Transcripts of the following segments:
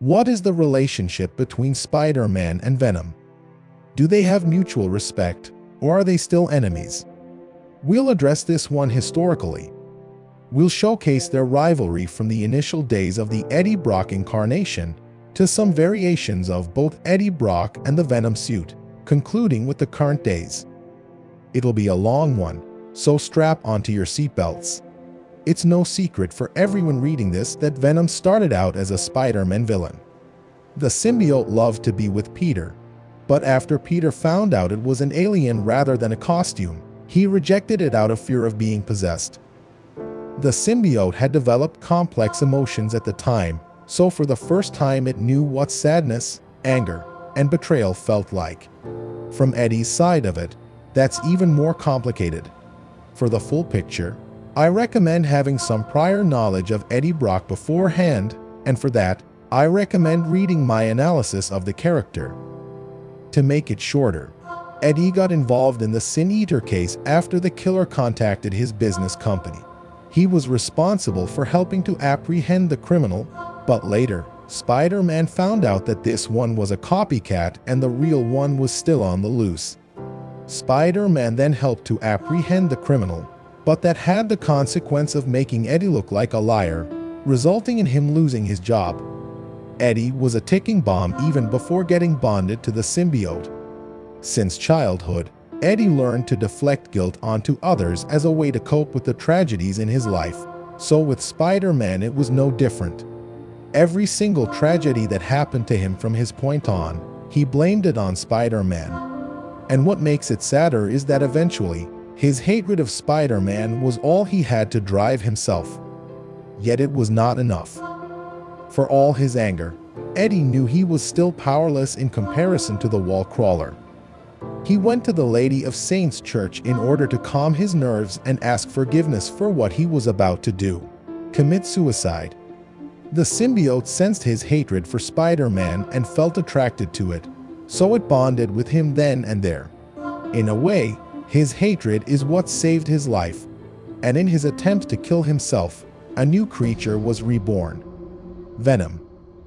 What is the relationship between Spider-Man and Venom? Do they have mutual respect, or are they still enemies? We'll address this one historically. We'll showcase their rivalry from the initial days of the Eddie Brock incarnation to some variations of both Eddie Brock and the Venom suit, concluding with the current days. It'll be a long one, so strap onto your seatbelts. It's no secret for everyone reading this that Venom started out as a Spider-Man villain. The symbiote loved to be with Peter, but after Peter found out it was an alien rather than a costume, he rejected it out of fear of being possessed. The symbiote had developed complex emotions at the time, so for the first time it knew what sadness, anger, and betrayal felt like. From Eddie's side of it, that's even more complicated. For the full picture, I recommend having some prior knowledge of Eddie Brock beforehand, and for that, I recommend reading my analysis of the character. To make it shorter, Eddie got involved in the Sin Eater case after the killer contacted his business company. He was responsible for helping to apprehend the criminal, but later, Spider-Man found out that this one was a copycat and the real one was still on the loose. Spider-Man then helped to apprehend the criminal, but that had the consequence of making Eddie look like a liar, resulting in him losing his job. Eddie was a ticking bomb even before getting bonded to the symbiote. Since childhood, Eddie learned to deflect guilt onto others as a way to cope with the tragedies in his life, so with Spider-Man it was no different. Every single tragedy that happened to him from his point on, he blamed it on Spider-Man. And what makes it sadder is that eventually, his hatred of Spider-Man was all he had to drive himself. Yet it was not enough. For all his anger, Eddie knew he was still powerless in comparison to the wall crawler. He went to the Lady of Saints Church in order to calm his nerves and ask forgiveness for what he was about to do: commit suicide. The symbiote sensed his hatred for Spider-Man and felt attracted to it, so it bonded with him then and there. In a way, his hatred is what saved his life, and in his attempt to kill himself, a new creature was reborn: Venom.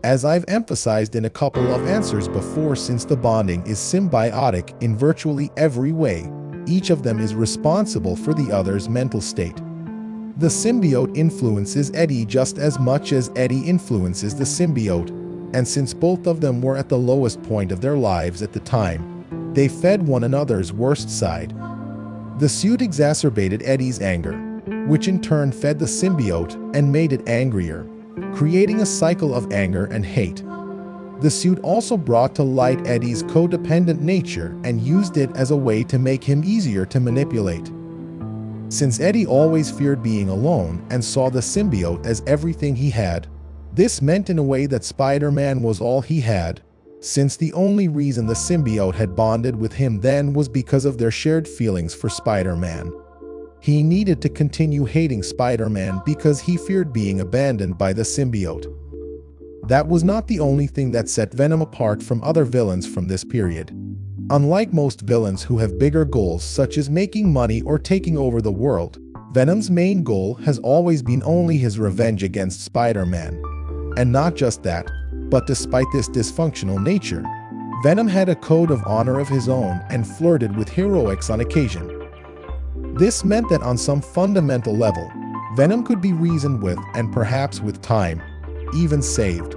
As I've emphasized in a couple of answers before, since the bonding is symbiotic in virtually every way, each of them is responsible for the other's mental state. The symbiote influences Eddie just as much as Eddie influences the symbiote, and since both of them were at the lowest point of their lives at the time, they fed one another's worst side. The suit exacerbated Eddie's anger, which in turn fed the symbiote and made it angrier, creating a cycle of anger and hate. The suit also brought to light Eddie's codependent nature and used it as a way to make him easier to manipulate. Since Eddie always feared being alone and saw the symbiote as everything he had, this meant in a way that Spider-Man was all he had, since the only reason the symbiote had bonded with him then was because of their shared feelings for Spider-Man. He needed to continue hating Spider-Man because he feared being abandoned by the symbiote. That was not the only thing that set Venom apart from other villains from this period. Unlike most villains who have bigger goals such as making money or taking over the world, Venom's main goal has always been only his revenge against Spider-Man. And not just that, but despite this dysfunctional nature, Venom had a code of honor of his own and flirted with heroics on occasion. This meant that on some fundamental level, Venom could be reasoned with and perhaps with time, even saved.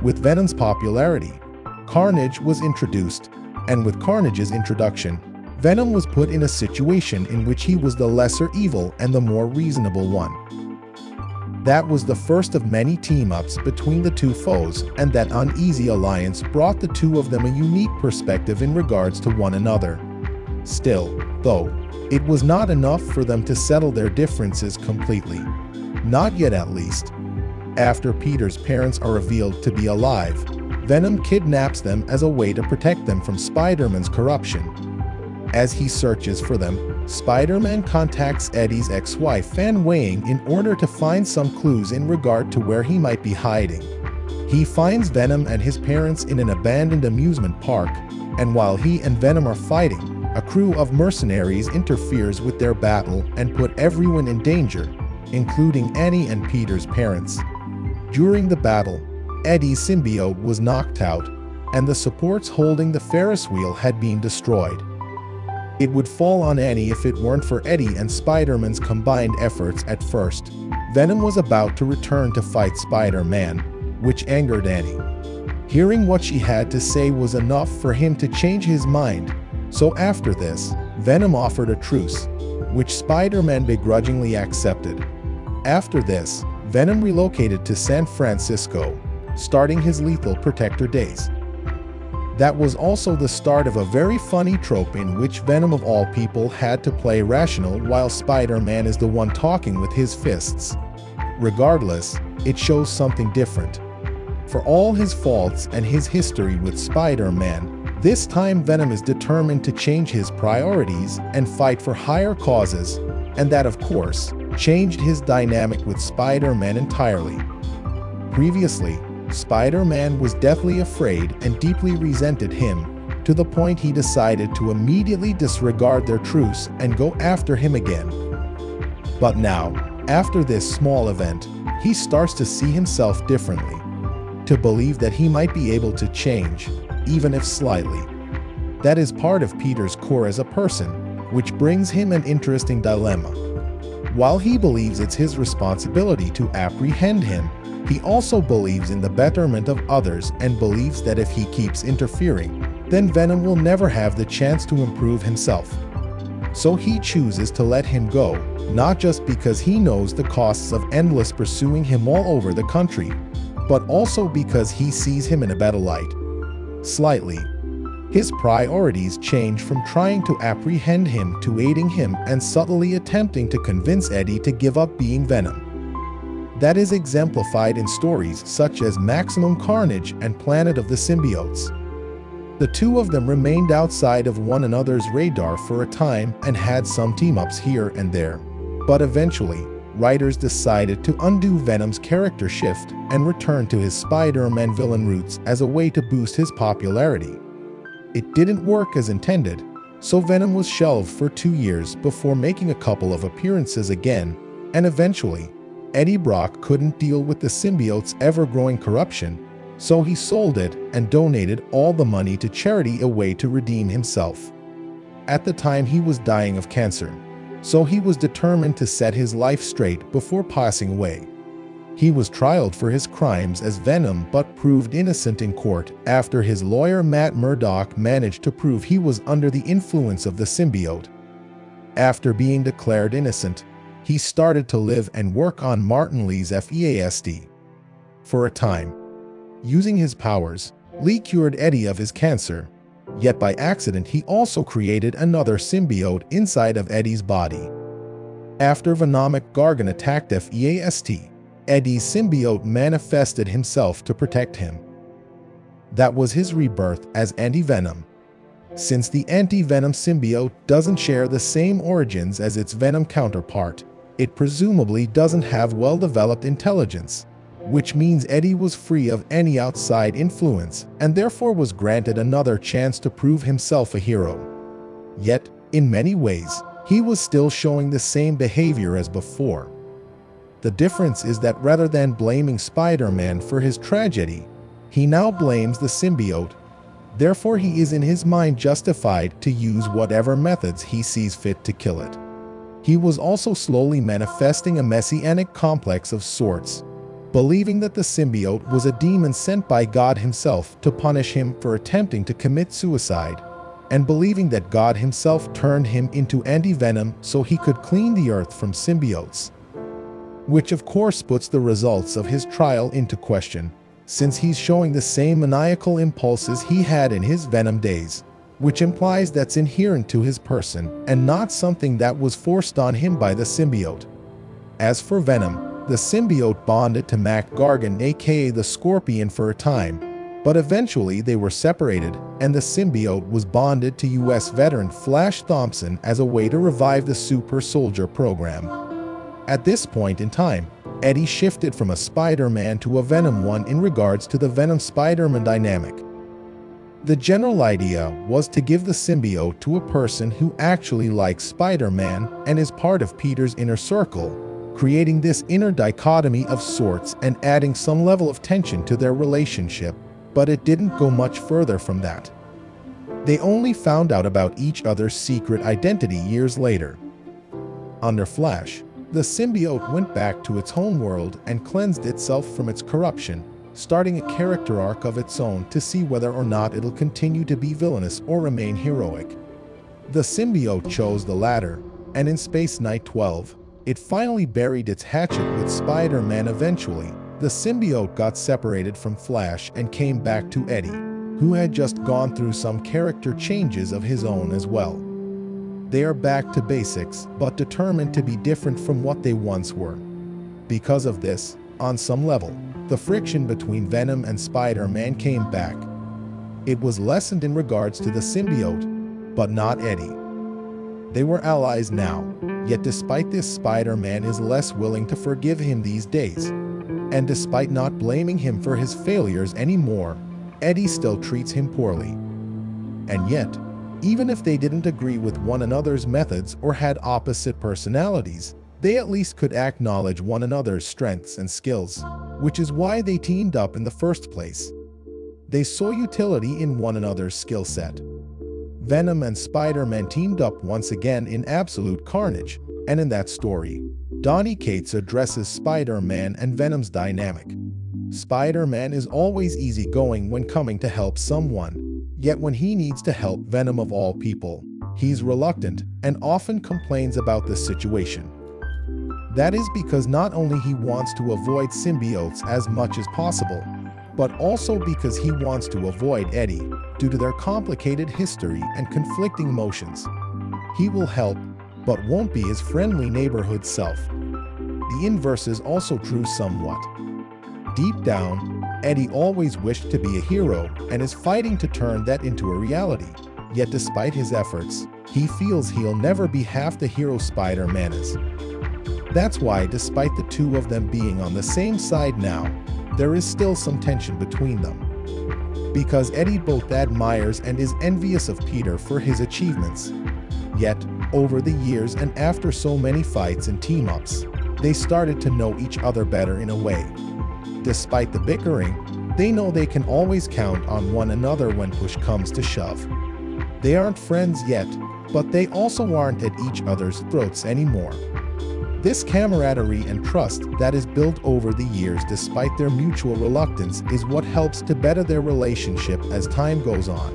With Venom's popularity, Carnage was introduced, and with Carnage's introduction, Venom was put in a situation in which he was the lesser evil and the more reasonable one. That was the first of many team-ups between the two foes, and that uneasy alliance brought the two of them a unique perspective in regards to one another. Still, though, it was not enough for them to settle their differences completely. Not yet, at least. After Peter's parents are revealed to be alive, Venom kidnaps them as a way to protect them from Spider-Man's corruption. As he searches for them, Spider-Man contacts Eddie's ex-wife Fan Wang in order to find some clues in regard to where he might be hiding. He finds Venom and his parents in an abandoned amusement park, and while he and Venom are fighting, a crew of mercenaries interferes with their battle and put everyone in danger, including Annie and Peter's parents. During the battle, Eddie's symbiote was knocked out, and the supports holding the Ferris wheel had been destroyed. It would fall on Eddie if it weren't for Eddie and Spider-Man's combined efforts at first. Venom was about to return to fight Spider-Man, which angered Eddie. Hearing what she had to say was enough for him to change his mind, so after this, Venom offered a truce, which Spider-Man begrudgingly accepted. After this, Venom relocated to San Francisco, starting his Lethal Protector days. That was also the start of a very funny trope in which Venom of all people had to play rational while Spider-Man is the one talking with his fists. Regardless, it shows something different. For all his faults and his history with Spider-Man, this time Venom is determined to change his priorities and fight for higher causes, and that, of course, changed his dynamic with Spider-Man entirely. Previously, Spider-Man was deathly afraid and deeply resented him, to the point he decided to immediately disregard their truce and go after him again. But now, after this small event, he starts to see himself differently, to believe that he might be able to change, even if slightly. That is part of Peter's core as a person, which brings him an interesting dilemma. While he believes it's his responsibility to apprehend him, he also believes in the betterment of others and believes that if he keeps interfering, then Venom will never have the chance to improve himself. So he chooses to let him go, not just because he knows the costs of endless pursuing him all over the country, but also because he sees him in a better light. Slightly, his priorities change from trying to apprehend him to aiding him and subtly attempting to convince Eddie to give up being Venom. That is exemplified in stories such as Maximum Carnage and Planet of the Symbiotes. The two of them remained outside of one another's radar for a time and had some team-ups here and there. But eventually, writers decided to undo Venom's character shift and return to his Spider-Man villain roots as a way to boost his popularity. It didn't work as intended, so Venom was shelved for 2 years before making a couple of appearances again, and eventually, Eddie Brock couldn't deal with the symbiote's ever-growing corruption, so he sold it and donated all the money to charity, a way to redeem himself. At the time, he was dying of cancer, so he was determined to set his life straight before passing away. He was trialed for his crimes as Venom but proved innocent in court after his lawyer Matt Murdock managed to prove he was under the influence of the symbiote. After being declared innocent, he started to live and work on Martin Lee's FEASD. For a time, using his powers, Lee cured Eddie of his cancer, yet by accident he also created another symbiote inside of Eddie's body. After Venomic Gargan attacked FEASD, Eddie's symbiote manifested himself to protect him. That was his rebirth as Anti-Venom. Since the Anti-Venom symbiote doesn't share the same origins as its Venom counterpart, it presumably doesn't have well-developed intelligence, which means Eddie was free of any outside influence and therefore was granted another chance to prove himself a hero. Yet, in many ways, he was still showing the same behavior as before. The difference is that rather than blaming Spider-Man for his tragedy, he now blames the symbiote. Therefore, he is in his mind justified to use whatever methods he sees fit to kill it. He was also slowly manifesting a messianic complex of sorts, believing that the symbiote was a demon sent by God himself to punish him for attempting to commit suicide, and believing that God himself turned him into Anti-Venom so he could clean the earth from symbiotes. Which of course puts the results of his trial into question, since he's showing the same maniacal impulses he had in his Venom days, which implies that's inherent to his person and not something that was forced on him by the symbiote. As for Venom, the symbiote bonded to Mac Gargan, aka the Scorpion, for a time, but eventually they were separated and the symbiote was bonded to US veteran Flash Thompson as a way to revive the Super Soldier program. At this point in time, Eddie shifted from a Spider-Man to a Venom one in regards to the Venom-Spider-Man dynamic. The general idea was to give the symbiote to a person who actually likes Spider-Man and is part of Peter's inner circle, creating this inner dichotomy of sorts and adding some level of tension to their relationship, but it didn't go much further from that. They only found out about each other's secret identity years later. Under Flash, the symbiote went back to its home world and cleansed itself from its corruption, starting a character arc of its own to see whether or not it'll continue to be villainous or remain heroic. The symbiote chose the latter, and in Space Knight 12, it finally buried its hatchet with Spider-Man. Eventually, the symbiote got separated from Flash and came back to Eddie, who had just gone through some character changes of his own as well. They are back to basics, but determined to be different from what they once were. Because of this, on some level, the friction between Venom and Spider-Man came back. It was lessened in regards to the symbiote, but not Eddie. They were allies now, yet despite this, Spider-Man is less willing to forgive him these days. And despite not blaming him for his failures anymore, Eddie still treats him poorly. And yet, even if they didn't agree with one another's methods or had opposite personalities, they at least could acknowledge one another's strengths and skills, which is why they teamed up in the first place. They saw utility in one another's skill set. Venom and Spider-Man teamed up once again in Absolute Carnage, and in that story, Donny Cates addresses Spider-Man and Venom's dynamic. Spider-Man is always easygoing when coming to help someone, yet when he needs to help Venom of all people, he's reluctant and often complains about the situation. That is because not only he wants to avoid symbiotes as much as possible, but also because he wants to avoid Eddie due to their complicated history and conflicting emotions. He will help, but won't be his friendly neighborhood self. The inverse is also true somewhat. Deep down, Eddie always wished to be a hero and is fighting to turn that into a reality. Yet despite his efforts, he feels he'll never be half the hero Spider-Man is. That's why, despite the two of them being on the same side now, there is still some tension between them. Because Eddie both admires and is envious of Peter for his achievements. Yet, over the years and after so many fights and team-ups, they started to know each other better in a way. Despite the bickering, they know they can always count on one another when push comes to shove. They aren't friends yet, but they also aren't at each other's throats anymore. This camaraderie and trust that is built over the years despite their mutual reluctance is what helps to better their relationship as time goes on.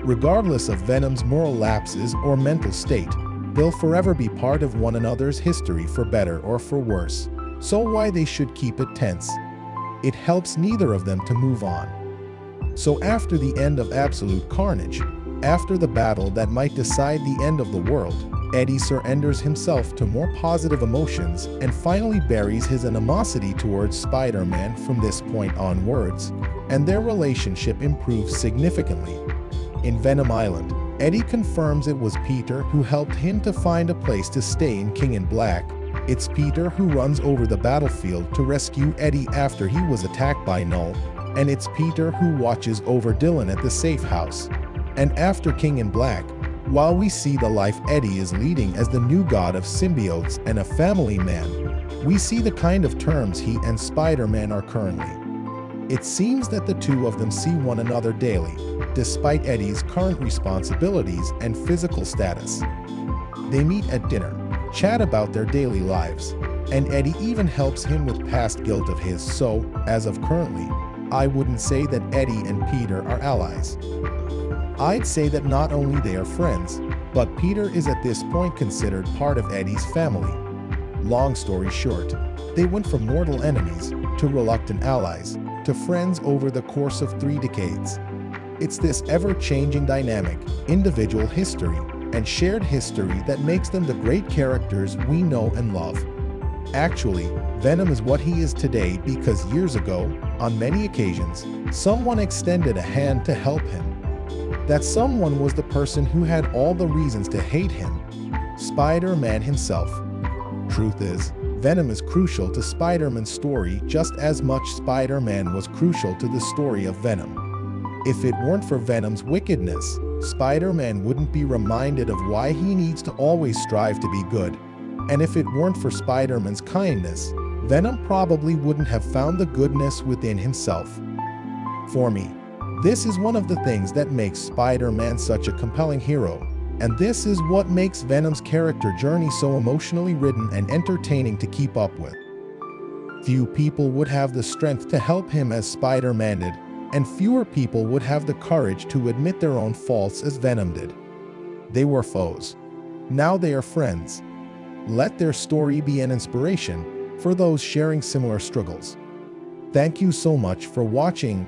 Regardless of Venom's moral lapses or mental state, they'll forever be part of one another's history for better or for worse. So why they should keep it tense? It helps neither of them to move on. So after the end of Absolute Carnage, after the battle that might decide the end of the world, Eddie surrenders himself to more positive emotions and finally buries his animosity towards Spider-Man from this point onwards, and their relationship improves significantly. In Venom Island, Eddie confirms it was Peter who helped him to find a place to stay in King in Black. It's Peter who runs over the battlefield to rescue Eddie after he was attacked by Null, and it's Peter who watches over Dylan at the safe house. And after King in Black, while we see the life Eddie is leading as the new god of symbiotes and a family man, we see the kind of terms he and Spider-Man are currently. It seems that the two of them see one another daily, despite Eddie's current responsibilities and physical status. They meet at dinner, chat about their daily lives, and Eddie even helps him with past guilt of his. So, as of currently, I wouldn't say that Eddie and Peter are allies. I'd say that not only they are friends, but Peter is at this point considered part of Eddie's family. Long story short, they went from mortal enemies to reluctant allies to friends over the course of 3 decades. It's this ever-changing dynamic, individual history, and shared history that makes them the great characters we know and love. Actually, Venom is what he is today because years ago, on many occasions, someone extended a hand to help him. That someone was the person who had all the reasons to hate him, Spider-Man himself. Truth is, Venom is crucial to Spider-Man's story just as much Spider-Man was crucial to the story of Venom. If it weren't for Venom's wickedness, Spider-Man wouldn't be reminded of why he needs to always strive to be good. And if it weren't for Spider-Man's kindness, Venom probably wouldn't have found the goodness within himself. For me, this is one of the things that makes Spider-Man such a compelling hero, and this is what makes Venom's character journey so emotionally ridden and entertaining to keep up with. Few people would have the strength to help him as Spider-Man did, and fewer people would have the courage to admit their own faults as Venom did. They were foes. Now they are friends. Let their story be an inspiration for those sharing similar struggles. Thank you so much for watching.